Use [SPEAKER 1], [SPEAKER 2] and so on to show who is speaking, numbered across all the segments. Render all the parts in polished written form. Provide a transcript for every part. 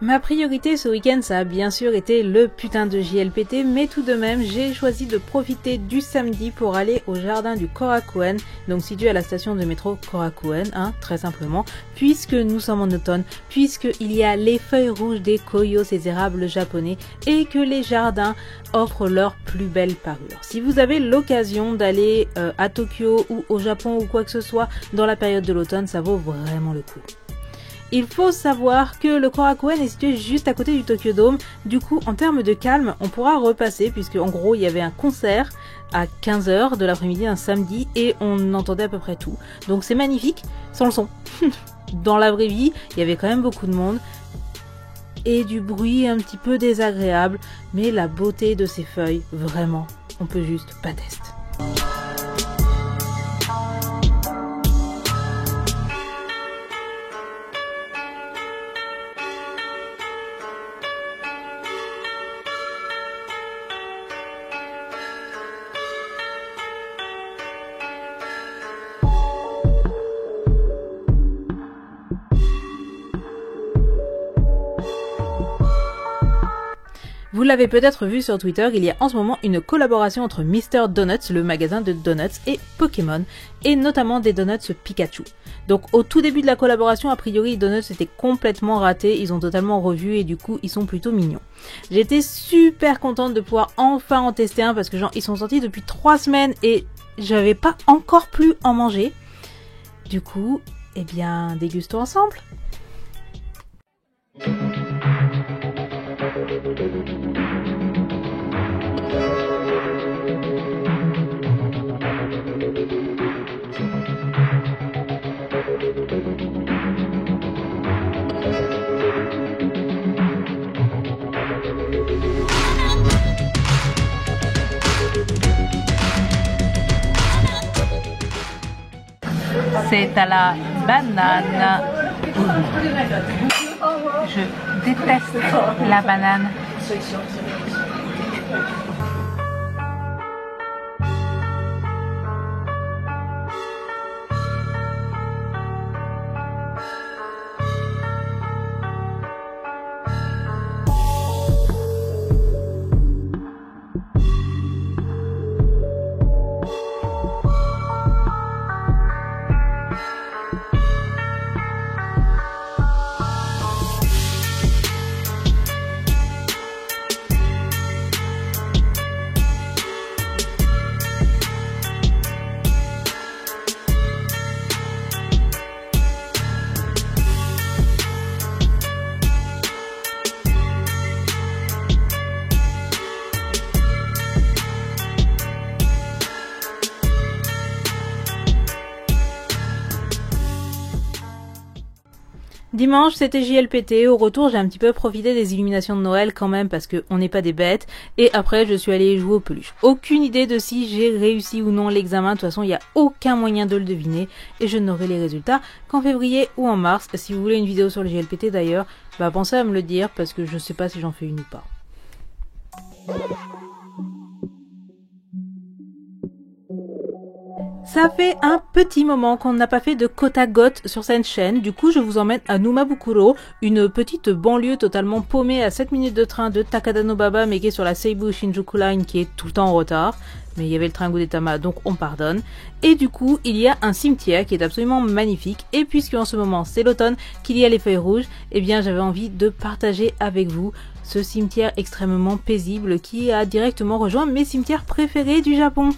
[SPEAKER 1] Ma priorité ce week-end, ça a bien sûr été le putain de JLPT, mais tout de même, j'ai choisi de profiter du samedi pour aller au jardin du Korakuen, donc situé à la station de métro Korakuen, très simplement, puisque nous sommes en automne, puisqu'il y a les feuilles rouges des koyo, ces érables japonais, et que les jardins offrent leur plus belle parure. Si vous avez l'occasion d'aller à Tokyo ou au Japon ou quoi que ce soit dans la période de l'automne, ça vaut vraiment le coup. Il faut savoir que le Korakuen est situé juste à côté du Tokyo Dome, du coup en termes de calme on pourra repasser puisque en gros il y avait un concert à 15h de l'après-midi un samedi et on entendait à peu près tout. Donc c'est magnifique sans le son. Dans la vraie vie il y avait quand même beaucoup de monde et du bruit un petit peu désagréable, mais la beauté de ces feuilles, vraiment, on peut juste pas tester. Vous l'avez peut-être vu sur Twitter, il y a en ce moment une collaboration entre Mr. Donuts, le magasin de donuts, et Pokémon, et notamment des donuts Pikachu. Donc au tout début de la collaboration, a priori, Donuts était complètement raté, ils ont totalement revu et du coup, ils sont plutôt mignons. J'étais super contente de pouvoir enfin en tester un parce que genre, ils sont sortis depuis 3 semaines et j'avais pas encore pu en manger. Du coup, eh bien, dégustons ensemble.
[SPEAKER 2] C'est à la banane. Je déteste la banane.
[SPEAKER 1] Dimanche, c'était JLPT. Au retour, j'ai un petit peu profité des illuminations de Noël quand même parce que on n'est pas des bêtes. Et après, je suis allée jouer aux peluches. Aucune idée de si j'ai réussi ou non l'examen. De toute façon, il n'y a aucun moyen de le deviner. Et je n'aurai les résultats qu'en février ou en mars. Si vous voulez une vidéo sur le JLPT d'ailleurs, pensez à me le dire parce que je sais pas si j'en fais une ou pas. Ça fait un petit moment qu'on n'a pas fait de côte à côte sur cette chaîne, du coup je vous emmène à Numabukuro, une petite banlieue totalement paumée à 7 minutes de train de Takadanobaba mais qui est sur la Seibu Shinjuku Line qui est tout le temps en retard. Mais il y avait le train Gudetama donc on pardonne. Et du coup il y a un cimetière qui est absolument magnifique et puisque en ce moment c'est l'automne, qu'il y a les feuilles rouges, eh bien j'avais envie de partager avec vous ce cimetière extrêmement paisible qui a directement rejoint mes cimetières préférés du Japon.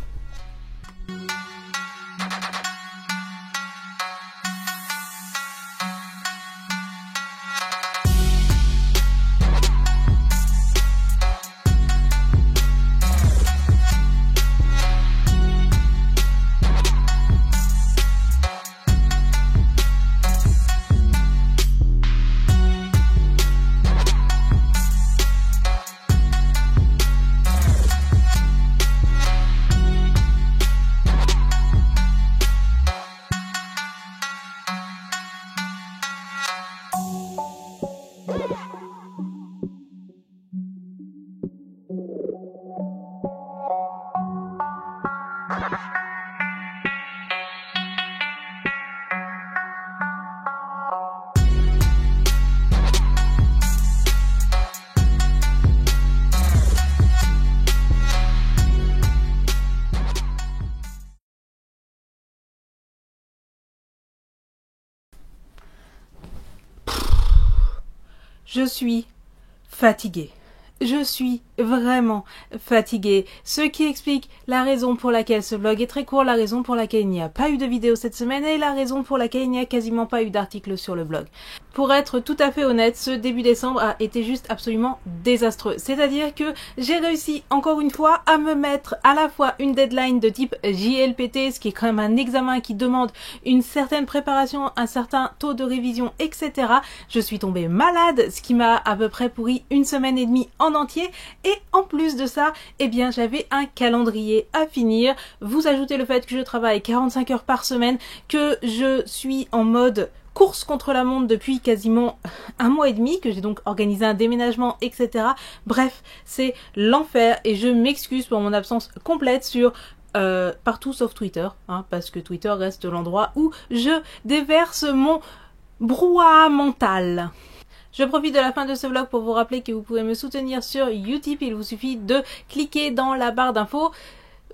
[SPEAKER 1] je suis fatiguée. Je suis vraiment fatiguée, ce qui explique la raison pour laquelle ce vlog est très court, la raison pour laquelle il n'y a pas eu de vidéo cette semaine et la raison pour laquelle il n'y a quasiment pas eu d'article sur le blog. Pour être tout à fait honnête, ce début décembre a été juste absolument désastreux. C'est-à-dire que j'ai réussi encore une fois à me mettre à la fois une deadline de type JLPT, ce qui est quand même un examen qui demande une certaine préparation, un certain taux de révision, etc. Je suis tombée malade, ce qui m'a à peu près pourri une semaine et demie en entier. Et en plus de ça, eh bien j'avais un calendrier à finir. Vous ajoutez le fait que je travaille 45 heures par semaine, que je suis en mode course contre la montre depuis quasiment un mois et demi, que j'ai donc organisé un déménagement, etc. Bref, c'est l'enfer et je m'excuse pour mon absence complète sur partout sauf Twitter, hein, parce que Twitter reste l'endroit où je déverse mon brouhaha mental. Je profite de la fin de ce vlog pour vous rappeler que vous pouvez me soutenir sur Utip. Il vous suffit de cliquer dans la barre d'infos.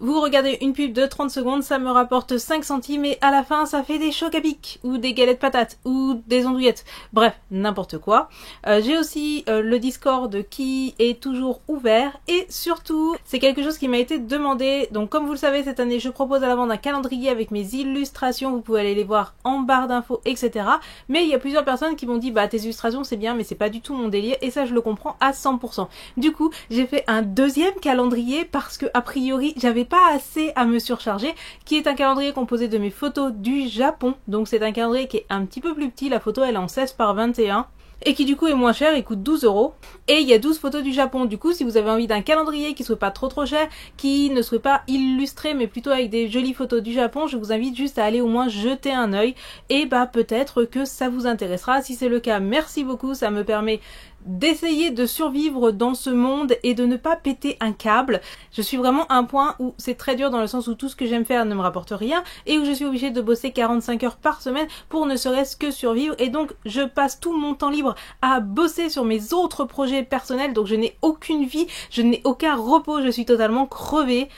[SPEAKER 1] Vous regardez une pub de 30 secondes, ça me rapporte 5 centimes et à la fin ça fait des chocs à pic ou des galettes patates ou des andouillettes. Bref, n'importe quoi. J'ai aussi le Discord qui est toujours ouvert et surtout c'est quelque chose qui m'a été demandé. Donc comme vous le savez, cette année je propose à la vente un calendrier avec mes illustrations. Vous pouvez aller les voir en barre d'infos, etc. Mais il y a plusieurs personnes qui m'ont dit bah tes illustrations c'est bien mais c'est pas du tout mon délire et ça je le comprends à 100%. Du coup j'ai fait un deuxième calendrier parce que a priori j'avais pas assez à me surcharger, qui est un calendrier composé de mes photos du Japon. Donc c'est un calendrier qui est un petit peu plus petit, la photo elle est en 16 par 21 et qui du coup est moins cher, il coûte 12 €. Et il y a 12 photos du Japon. Du coup, si vous avez envie d'un calendrier qui soit pas trop cher, qui ne soit pas illustré mais plutôt avec des jolies photos du Japon, je vous invite juste à aller au moins jeter un œil et bah peut-être que ça vous intéressera. Si c'est le cas, merci beaucoup, ça me permet d'essayer de survivre dans ce monde et de ne pas péter un câble. Je suis vraiment à un point où c'est très dur dans le sens où tout ce que j'aime faire ne me rapporte rien et où je suis obligée de bosser 45 heures par semaine pour ne serait-ce que survivre et donc je passe tout mon temps libre à bosser sur mes autres projets personnels, donc je n'ai aucune vie, je n'ai aucun repos, je suis totalement crevée.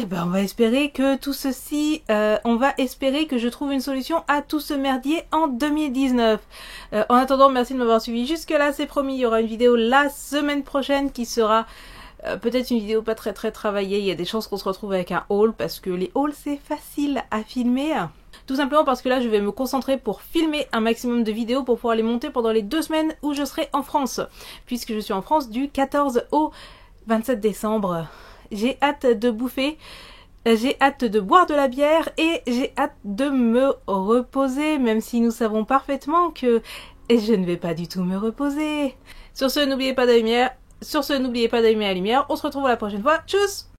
[SPEAKER 1] Ben, on va espérer que tout ceci, on va espérer que je trouve une solution à tout ce merdier en 2019. En attendant, merci de m'avoir suivi jusque là, c'est promis, il y aura une vidéo la semaine prochaine qui sera peut-être une vidéo pas très travaillée. Il y a des chances qu'on se retrouve avec un haul parce que les hauls c'est facile à filmer. Tout simplement parce que là je vais me concentrer pour filmer un maximum de vidéos pour pouvoir les monter pendant les 2 semaines où je serai en France. Puisque je suis en France du 14 au 27 décembre. J'ai hâte de bouffer, j'ai hâte de boire de la bière et j'ai hâte de me reposer, même si nous savons parfaitement que je ne vais pas du tout me reposer. Sur ce, n'oubliez pas d'allumer la lumière. On se retrouve la prochaine fois. Tchuss!